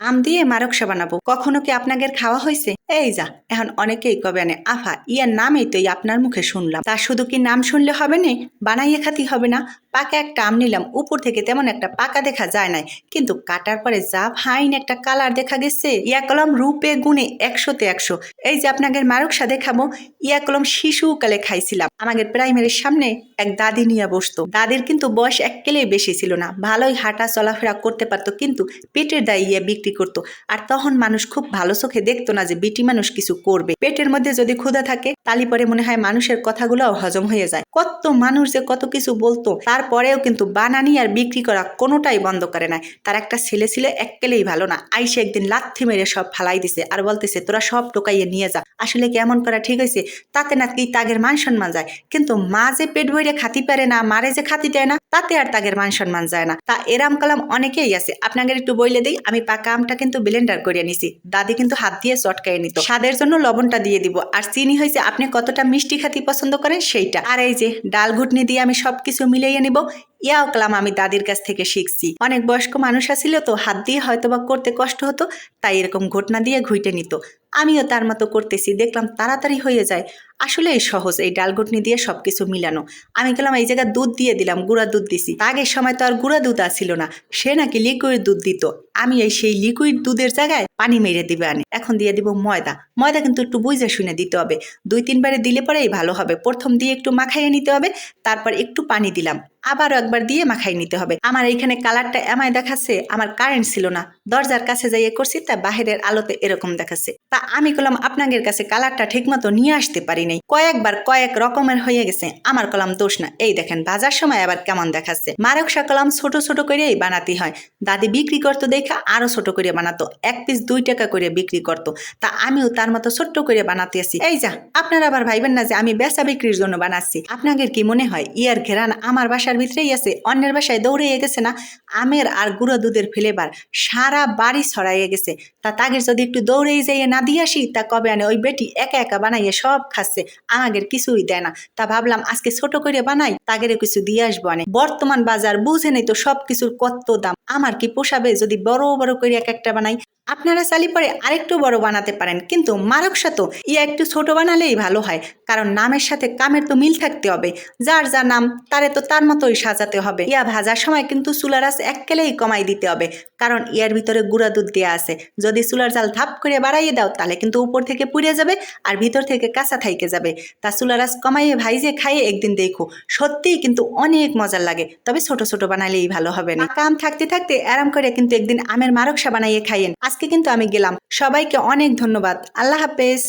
আম দিয়ে মারকসা বানাবো, কখনো কি আপনাদের খাওয়া হয়েছে? এই যা, এখন অনেকেই কবে আনে আফা ইয়ার নামই তো আপনার মুখে শুনলাম, তা শুধু কি নাম শুনলে হবে না, বানাইয়ে খাতি হবে না? পাকা একটা আম নিলাম, উপর থেকে তেমন একটা পাকা দেখা যায় নাই, কিন্তু কাটার পরে যা ফাইন একটা কালার দেখা গেছে, ইয়া কলম রূপে গুণে 100-তে 100। এই যে আপনাদের মারকসা দেখাবো, ইয়া কলম শিশুকালে খাইছিলাম, আমাদের প্রাইমারির সামনে এক দাদি নিয়ে বসতো। দাদির কিন্তু বয়স একেলেই বেশি ছিল না, ভালোই হাঁটা চলাফেরা করতে পারতো, কিন্তু পেটের দায়ে ইয়া বিক্রি করতো। আর তখন মানুষ খুব ভালো চোখে দেখতো না যে বিটি মানুষ কিছু করবে। পেটের মধ্যে যদি ক্ষুধা থাকে তালি পরে মনে হয় মানুষের কথাগুলোও হজম হয়ে যায়। কত মানুষ যে কত কিছু বলতো, তারপরেও কিন্তু বানানি আর বিক্রি করা কোনোটাই বন্ধ করে নাই। তার একটা ছেলে ছিল একেলেই ভালো না, আইসে একদিন লাথি মেরে সব ফালাই দিছে আর বলতেছে তোরা সব টোকাইয়ে নিয়ে যা। আসলে কেমন করা ঠিক হয়েছে? তাতে না কি তাগের মান সম্মান যায়, কিন্তু মা যে পেট ভরে খাতি পারে না, মারে যে খাতি দেয় না, তাতে আর তাগের মান সম্মান যায় না। তা এরাম কালাম অনেকেই আছে। আপনাদের একটু বইলে দিই, আমি পাকা আমটা কিন্তু ব্লেন্ডার করে নিছি, দাদি কিন্তু হাত দিয়ে চটকাই নিত। স্বাদের জন্য লবণটা দিয়ে দিব, আর চিনি হয়েছে আপনি কতটা মিষ্টি খাতি পছন্দ করেন সেইটা। আর এই যে ডাল ঘুটনি দিয়ে আমি সবকিছু মিলাইয়ে নিব। ইয়াও কালাম আমি দাদির কাছ থেকে শিখছি। অনেক বয়স্ক মানুষ আছিল তো হাত দিয়ে হয়তো বা করতে কষ্ট হতো, তাই এরকম ঘটনা দিয়ে ঘুইটে নিত। আমিও তার মতো করতেছি, দেখলাম তাড়াতাড়ি হয়ে যায়। আসলে এই সহজ এই ডাল ঘুটনি দিয়ে সবকিছু মিলানো। আমি গেলাম এই জায়গায় দুধ দিয়ে দিলাম, গুঁড়া দুধ দিছি। আগের সময় তো আর গুঁড়া দুধ আসছিল না, সে নাকি লিকুইড দুধ দিত। আমি এই সেই লিকুইড দুধের জায়গায় পানি মেরে দিবে আনি। এখন দিয়ে দিব ময়দা। ময়দা কিন্তু একটু বুঝে শুনে দিতে হবে, 2-3 বারে দিলে পরেই ভালো হবে। প্রথম দিয়ে একটু মাখাইয়ে নিতে হবে, তারপর একটু পানি দিলাম, আবারও একবার দিয়ে মাখাই নিতে হবে। আমার এইখানে কালারটা এমআই দেখাচ্ছে, আমার কারেন্ট ছিল না, দরজার কাছে যাইয়ে করছি, তা বাহিরের আলোতে এরকম দেখাচ্ছে। তা আমি কলাম আপনাদের কাছে কালারটা ঠিক মতো নিয়ে আসতে পারি নাই, কয়েকবার কয়েক রকমের হয়ে গেছে। আমার কলাম দোষ না, এই দেখেন বাজার সময় আবার কেমন দেখাচ্ছে। মারকসা কলাম ছোট ছোট করেই বানাতে হয়। দাদি বিক্রি করতো দেখা আরো ছোট করে বানাতো, 1 পিস 2 টাকা করে বিক্রি করতো। তা আমিও তার মতো ছোট্ট করে বানাতে আসি। এই যা, আপনারা আবার ভাইবেন না যে আমি বেচা বিক্রির জন্য বানাচ্ছি। আপনাদের কি মনে হয় ইয়ার ঘেরান আমার বাসার ভিতরেই আছে, অন্যের বাসায় দৌড়িয়ে গেছে না? আমের আর গুঁড়ো দুধের ফ্লেভার সারা বাড়ি ছড়াইয়ে গেছে। তা তাগের যদি একটু দৌড়েই যাইয়ে না দিয়ে আসি, তা কবে আনে ওই বেটি একা একা বানাইয়ে সব খাচ্ছে, আমাদের কিছুই দেয় না। তা ভাবলাম আজকে ছোট করে বানাই, তাগের কিছু দিয়ে আসবো। আনে বর্তমান বাজার বুঝে নেই তো সব কিছুর কত দাম, আমার কি পোষাবে যদি বড় বড় করে এক একটা বানাই? আপনারা চালি পরে আরেকটু বড় বানাতে পারেন, কিন্তু মারকসা তো ইয়া একটু ছোট বানালেই ভালো হয়, কারণ নামের সাথে কামের তো মিল থাকতে হবে। যার যা নাম তারে তো তার মতোই সাজাতে হবে। ইয়া ভাজার সময় কিন্তু চুলার আঁচ একেলেই কমাই দিতে হবে, কারণ ইয়ার ভিতরে গুঁড়া দুধ দেওয়া আছে। যদি চুলার জাল ধাপ করে বাড়াইয়ে দাও, তাহলে কিন্তু উপর থেকে পুড়ে যাবে আর ভিতর থেকে কাঁচা থাইকে যাবে। তা চুলার আঁচ কমাইয়ে ভাইজে খাইয়ে একদিন দেখো, সত্যিই কিন্তু অনেক মজার লাগে। তবে ছোট ছোট বানালেই ভালো হবে না। কাম থাকতে থাকতে আরাম করে কিন্তু একদিন আমের মারকসা বানাইয়ে খাইয়েন। আজকে কিন্তু আমি গেলাম, সবাইকে অনেক ধন্যবাদ, আল্লাহ হাফেজ।